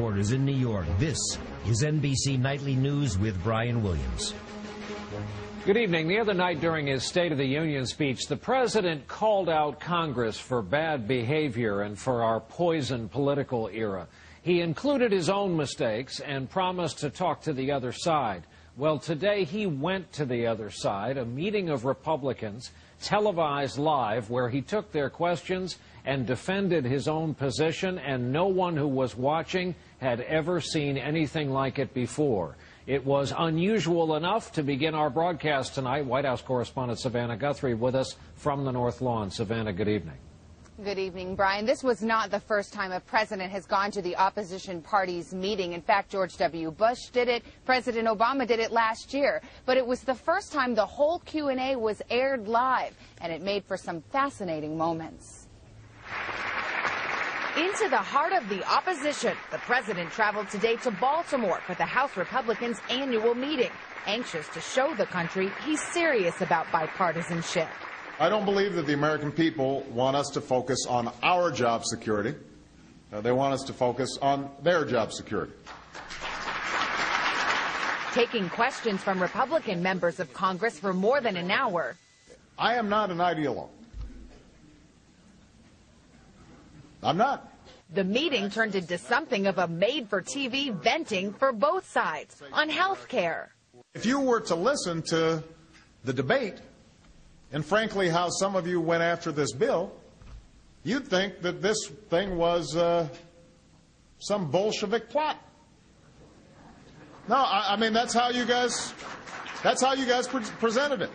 Reporters in New York. This is NBC Nightly News with Brian Williams. Good evening. The other night during his State of the Union speech, the president called out Congress for bad behavior and for our poisoned political era. He included his own mistakes and promised to talk to the other side. Well, today he went to the other side, a meeting of Republicans, televised live, where he took their questions and defended his own position, and no one who was watching had ever seen anything like it before. It was unusual enough to begin our broadcast tonight. White House correspondent Savannah Guthrie with us from the North Lawn. Savannah, good evening. Good evening, Brian. This was not the first time a president has gone to the opposition party's meeting. In fact, George W. Bush did it. President Obama did it last year. But it was the first time the whole Q&A was aired live, and it made for some fascinating moments. Into the heart of the opposition, the president traveled today to Baltimore for the House Republicans' annual meeting, anxious to show the country he's serious about bipartisanship. I don't believe that the American people want us to focus on our job security. They want us to focus on their job security. Taking questions from Republican members of Congress for more than an hour. I am not an ideologue. I'm not. The meeting turned into something of a made-for-TV venting for both sides on health care. If you were to listen to the debate, and frankly how some of you went after this bill, you'd think that this thing was some Bolshevik plot. No, I mean, that's how you guys presented it.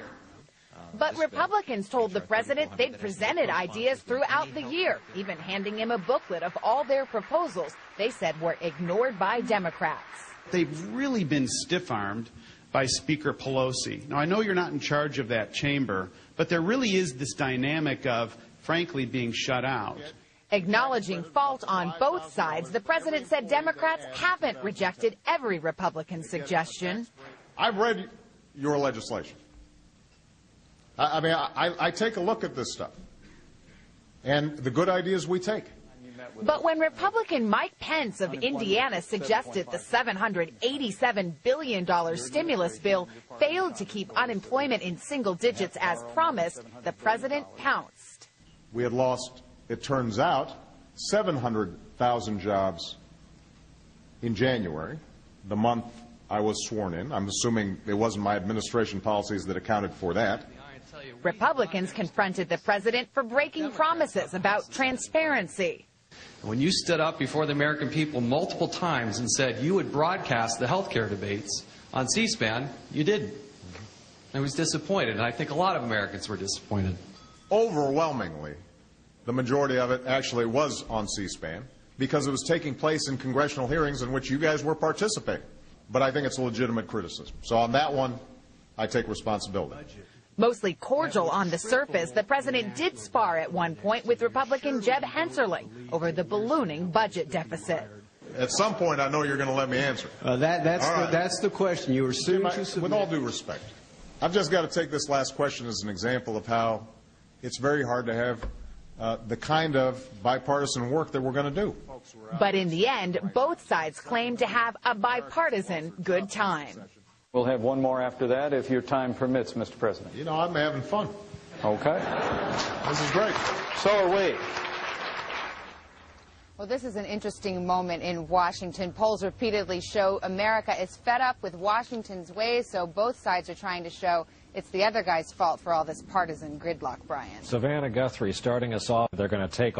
But Republicans told the president they'd presented ideas throughout the year, even handing him a booklet of all their proposals they said were ignored by Democrats. They've really been stiff-armed by Speaker Pelosi. Now, I know you're not in charge of that chamber, but there really is this dynamic of, frankly, being shut out. Acknowledging fault on both sides, the president said Democrats haven't rejected every Republican suggestion. I've read your legislation. I mean, I take a look at this stuff, and the good ideas we take. But when Republican Mike Pence of Indiana suggested the $787 billion stimulus bill failed to keep unemployment in single digits as promised, the president pounced. We had lost, it turns out, 700,000 jobs in January, the month I was sworn in. I'm assuming it wasn't my administration policies that accounted for that. Republicans confronted the president for breaking promises about transparency. When you stood up before the American people multiple times and said you would broadcast the health care debates on C-SPAN, you didn't. I was disappointed, and I think a lot of Americans were disappointed. Overwhelmingly, the majority of it actually was on C-SPAN because it was taking place in congressional hearings in which you guys were participating. But I think it's a legitimate criticism. So on that one, I take responsibility. Mostly cordial on the surface, the president did spar at one point with Republican Jeb Hensarling over the ballooning budget deficit. At some point, I know you're going to let me answer. That's the question. You were soon to submit. With all due respect, I've just got to take this last question as an example of how it's very hard to have the kind of bipartisan work that we're going to do. But in the end, both sides claim to have a bipartisan good time. We'll have one more after that if your time permits, Mr. President. You know, I'm having fun. Okay. This is great. So are we. Well, this is an interesting moment in Washington. Polls repeatedly show America is fed up with Washington's ways, so both sides are trying to show it's the other guy's fault for all this partisan gridlock, Brian. Savannah Guthrie starting us off. They're going to take